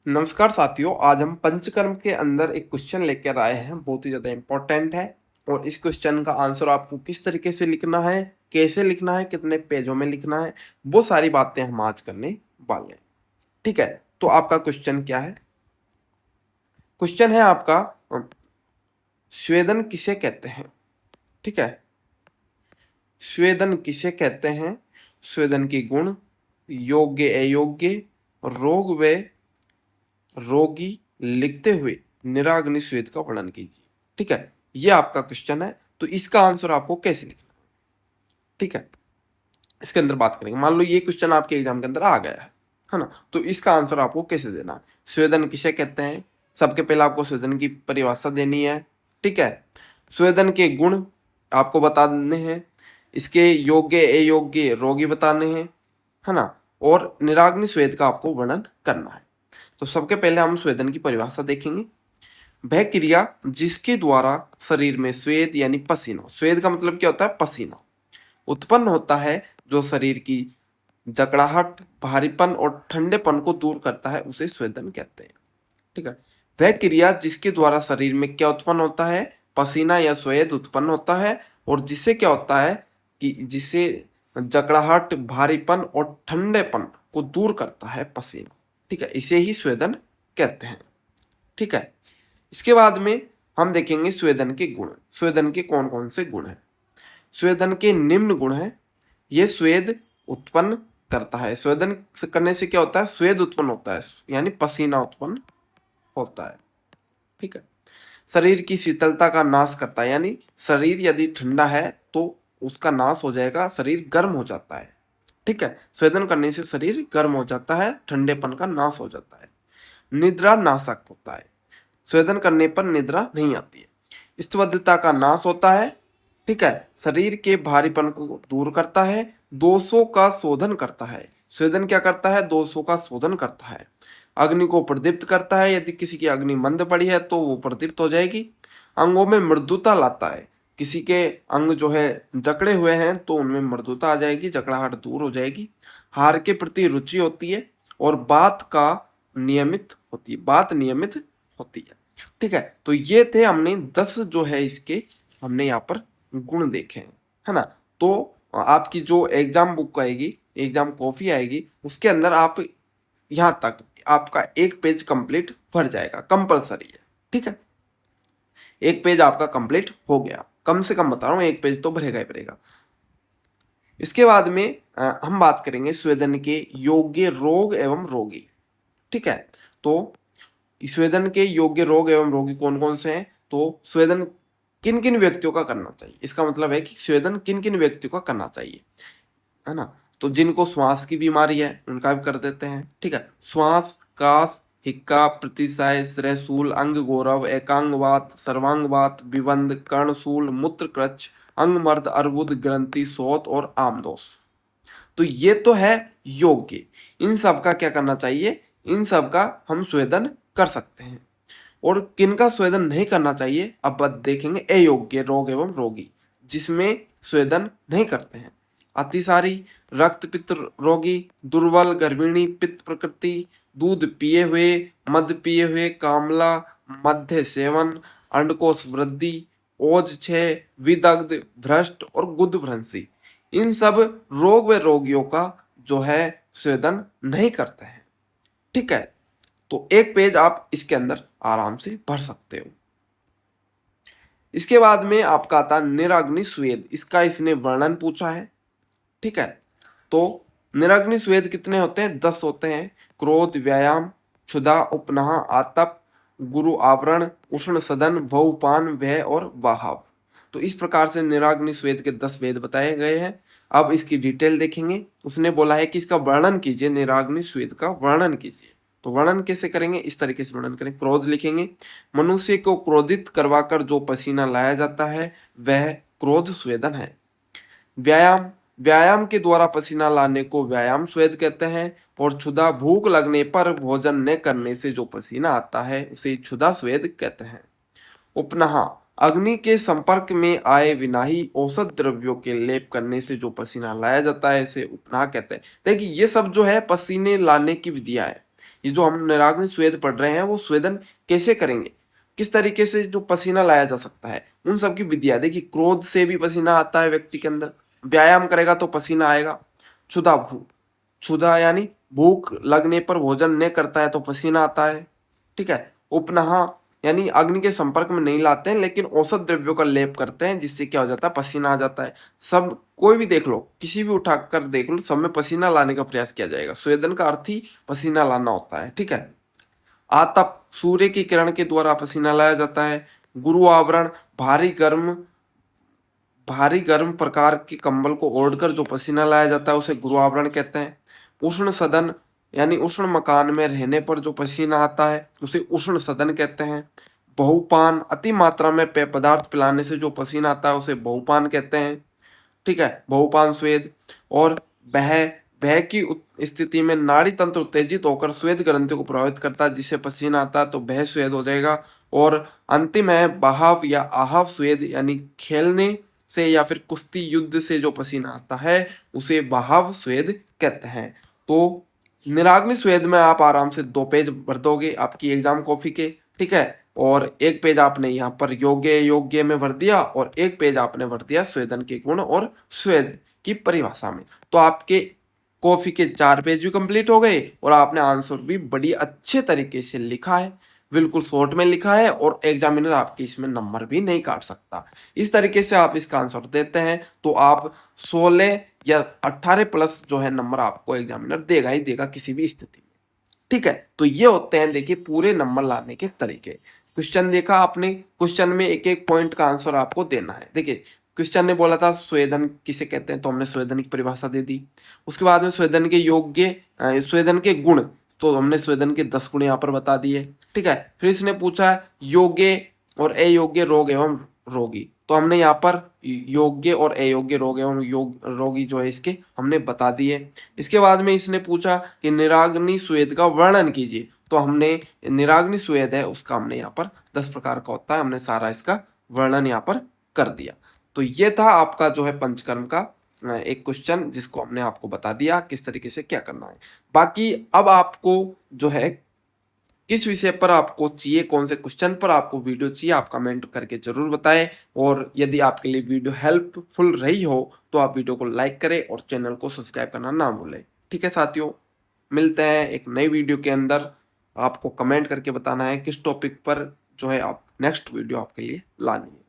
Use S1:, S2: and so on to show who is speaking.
S1: नमस्कार साथियों, आज हम पंचकर्म के अंदर एक क्वेश्चन लेकर आए हैं। बहुत ही ज़्यादा इम्पोर्टेंट है और इस क्वेश्चन का आंसर आपको किस तरीके से लिखना है, कैसे लिखना है, कितने पेजों में लिखना है, वो सारी बातें हम आज करने वाले हैं। ठीक है, तो आपका क्वेश्चन क्या है? क्वेश्चन है आपका, स्वेदन किसे कहते हैं? ठीक है, स्वेदन किसे कहते हैं? स्वेदन की गुण, योग्य अयोग्य, रोग व रोगी लिखते हुए निराग्नि स्वेद का वर्णन कीजिए। ठीक है, ये आपका क्वेश्चन है। तो इसका आंसर आपको कैसे लिखना है? ठीक है, इसके अंदर बात करेंगे। मान लो ये क्वेश्चन आपके एग्जाम के अंदर आ गया है ना? तो इसका आंसर आपको कैसे देना है? स्वेदन किसे कहते हैं? सबके पहले आपको स्वेदन की परिभाषा देनी है। ठीक है, स्वेदन के गुण आपको बताने हैं, इसके योग्य अयोग्य रोगी बताने हैं, है ना? और निराग्नि स्वेद का आपको वर्णन करना है। तो सबके पहले हम स्वेदन की परिभाषा देखेंगे। वह क्रिया जिसके द्वारा शरीर में स्वेद यानी पसीना, स्वेद का मतलब क्या होता है? पसीना उत्पन्न होता है, जो शरीर की जकड़ाहट, भारीपन और ठंडेपन को दूर करता है, उसे स्वेदन कहते हैं। ठीक है, वह क्रिया जिसके द्वारा शरीर में क्या उत्पन्न होता है? पसीना या स्वेद उत्पन्न होता है, और जिससे क्या होता है कि जिससे जकड़ाहट, भारीपन और ठंडेपन को दूर करता है पसीना। ठीक है, इसे ही स्वेदन कहते हैं। ठीक है, इसके बाद में हम देखेंगे स्वेदन के गुण। स्वेदन के कौन कौन से गुण हैं? स्वेदन के निम्न गुण हैं। ये स्वेद उत्पन्न करता है। स्वेदन करने से क्या होता है? स्वेद उत्पन्न होता है, यानी पसीना उत्पन्न होता है। ठीक है, शरीर की शीतलता का नाश करता है, यानी शरीर यदि ठंडा है तो उसका नाश हो जाएगा, शरीर गर्म हो जाता है। ठीक है, स्वेदन करने से शरीर गर्म हो जाता है, ठंडेपन का नाश हो जाता है। निद्रा नाशक होता है, स्वेदन करने पर निद्रा नहीं आती है। स्तब्धता का नाश होता है। ठीक है, शरीर के भारीपन को दूर करता है। दोषों का शोधन करता है। स्वेदन क्या करता है? दोषों का शोधन करता है। अग्नि को प्रदीप्त करता है, यदि किसी की अग्नि मंद पड़ी है तो वो प्रदीप्त हो जाएगी। अंगों में मृदुता लाता है, किसी के अंग जो है जकड़े हुए हैं तो उनमें मृदुता आ जाएगी, जकड़ाहट दूर हो जाएगी। हार के प्रति रुचि होती है, और बात का नियमित होती है, बात नियमित होती है। ठीक है, तो ये थे हमने 10 जो है इसके हमने यहाँ पर गुण देखे हैं, है ना? तो आपकी जो एग्जाम बुक आएगी, एग्जाम कॉपी आएगी, उसके अंदर आप यहाँ तक आपका एक पेज कंप्लीट भर जाएगा, कंपलसरी है। ठीक है, एक पेज आपका कंप्लीट हो गया, कम से कम बता रहा हूँ, एक पेज तो भरेगा ही भरेगा। इसके बाद में हम बात करेंगे स्वेदन के योग्य रोग एवं रोगी। ठीक है, तो स्वेदन के योग्य रोग एवं रोगी कौन कौन से हैं? तो स्वेदन किन किन व्यक्तियों का करना चाहिए, इसका मतलब है कि स्वेदन किन किन व्यक्तियों का करना चाहिए, है ना? तो जिनको श्वास की बीमारी है उनका भी कर देते हैं। ठीक है, श्वास, कास, हिक्का, प्रतिशय, श्रेयशूल, अंग गौरव, एकांगवात, सर्वांगवात, विबंध, कर्णशूल, मूत्रकृच्छ, अंगमर्द, अर्बुद, ग्रंथि, शोथ और आमदोष। तो ये तो है योग्य। इन सब का क्या करना चाहिए? इन सब का हम स्वेदन कर सकते हैं। और किनका स्वेदन नहीं करना चाहिए अब देखेंगे। अयोग्य रोग एवं रोगी, जिसमें स्वेदन नहीं करते हैं। अतिसारी, रक्त पित्त रोगी, दुर्बल, गर्भिणी, पित्त प्रकृति, दूध पिए हुए, मद पिए हुए, कामला, मध्य सेवन, अंडकोश वृद्धि, ओज क्षय, विदग्ध, भ्रष्ट और गुदभ्रंशी, इन सब रोग व रोगियों का जो है स्वेदन नहीं करते हैं। ठीक है, तो एक पेज आप इसके अंदर आराम से भर सकते हो। इसके बाद में आपका आता निराग्नि स्वेद, इसका इसने वर्णन पूछा है। ठीक है, तो निराग्नि स्वेद कितने होते हैं? 10 होते हैं। क्रोध, व्यायाम, क्षुधा, उपनाह, आतप, गुरु आवरण, उष्ण सदन, भवपान, भय और वाहाव। तो इस प्रकार से निराग्नि स्वेद के 10 वेद बताए गए हैं। अब इसकी डिटेल देखेंगे। उसने बोला है कि इसका वर्णन कीजिए, निराग्नि स्वेद का वर्णन कीजिए। तो वर्णन कैसे करेंगे? इस तरीके से वर्णन करें। क्रोध लिखेंगे, मनुष्य को क्रोधित करवाकर जो पसीना लाया जाता है वह क्रोध स्वेदन है। व्यायाम, व्यायाम के द्वारा पसीना लाने को व्यायाम स्वेद कहते हैं। और क्षुधा, भूख लगने पर भोजन न करने से जो पसीना आता है उसे क्षुधा स्वेद कहते हैं। उपनाह, अग्नि के संपर्क में आए बिना ही औषध द्रव्यों के लेप करने से जो पसीना लाया जाता है इसे उपनाह कहते हैं। देखिए ये सब जो है पसीने लाने की विधियां है, ये जो हम निराग्नि स्वेद पढ़ रहे हैं वो स्वेदन कैसे करेंगे, किस तरीके से जो पसीना लाया जा सकता है, उन सब की विधियां। देखिए क्रोध से भी पसीना आता है व्यक्ति के अंदर, व्यायाम करेगा तो पसीना आएगा, क्षुधा क्षुधा यानी भूख लगने पर भोजन नहीं करता है तो पसीना आता है, ठीक है। उपनाह यानी अग्नि के संपर्क में नहीं लाते हैं लेकिन औषध द्रव्यों का लेप करते हैं, जिससे क्या हो जाता है, पसीना आ जाता है। सब कोई भी देख लो, किसी भी उठाकर देख लो, सब में पसीना लाने का प्रयास किया जाएगा। स्वेदन का अर्थ ही पसीना लाना होता है, ठीक है। आतप सूर्य की किरण के द्वारा पसीना लाया जाता है। गुरु आवरण भारी गर्म प्रकार के कंबल को ओढ़कर जो पसीना लाया जाता है उसे गुरु आवरण कहते हैं। उष्ण सदन यानी उष्ण मकान में रहने पर जो पसीना आता है उसे उष्ण सदन कहते हैं। बहुपान अति मात्रा में पेय पदार्थ पिलाने से जो पसीना आता है उसे बहुपान कहते हैं, ठीक है, बहुपान स्वेद। और बह भय की स्थिति में नाड़ी तंत्र उत्तेजित होकर स्वेद ग्रंथियों को प्रभावित करता है, जिससे पसीना आता है तो भय स्वेद हो जाएगा। और अंतिम है बहाव या आहाव स्वेद, यानी खेलने से या फिर कुश्ती युद्ध से जो पसीना आता है उसे बहाव स्वेद कहते हैं। तो निराग्नि स्वेद में आप आराम से 2 पेज भर दोगे आपकी एग्जाम कॉपी के, ठीक है। और 1 पेज आपने यहाँ पर योग्य में भर दिया और 1 पेज आपने भर दिया स्वेदन के गुण और स्वेद की परिभाषा में। तो आपके कॉफी के 4 पेज भी कंप्लीट हो गए और आपने आंसर भी बड़ी अच्छे तरीके से लिखा है, बिल्कुल शॉर्ट में लिखा है और एग्जामिनर आपके इसमें नंबर भी नहीं काट सकता। इस तरीके से आप इसका आंसर देते हैं तो आप 16 या 18 प्लस जो है नंबर आपको एग्जामिनर देगा ही देगा किसी भी स्थिति में, ठीक है। तो ये होते हैं देखिए पूरे नंबर लाने के तरीके। क्वेश्चन देखा आपने, क्वेश्चन में एक एक पॉइंट का आंसर आपको देना है। देखिए क्वेश्चन ने बोला था स्वेदन किसे कहते हैं, तो हमने स्वेदन की परिभाषा दे दी। उसके बाद में स्वेदन के स्वेदन के गुण, तो हमने स्वेदन के 10 गुण यहाँ पर बता दिए, ठीक है। फिर इसने पूछा योग्य और अयोग्य रोग एवं रोगी, तो हमने यहाँ पर योग्य और अयोग्य रोग एवं रोगी जो है इसके हमने बता दिए। इसके बाद में इसने पूछा कि निराग्नि स्वेद का वर्णन कीजिए, तो हमने निराग्नि स्वेद है उसका हमने यहाँ पर 10 प्रकार का होता है, हमने सारा इसका वर्णन यहाँ पर कर दिया। तो ये था आपका जो है पंचकर्म का एक क्वेश्चन, जिसको हमने आपको बता दिया किस तरीके से क्या करना है। बाकी अब आपको जो है किस विषय पर आपको चाहिए, कौन से क्वेश्चन पर आपको वीडियो चाहिए, आप कमेंट करके जरूर बताएं। और यदि आपके लिए वीडियो हेल्पफुल रही हो तो आप वीडियो को लाइक करें और चैनल को सब्सक्राइब करना ना भूलें, ठीक है साथियों। मिलते हैं एक नई वीडियो के अंदर। आपको कमेंट करके बताना है किस टॉपिक पर जो है आप नेक्स्ट वीडियो आपके लिए लानी है।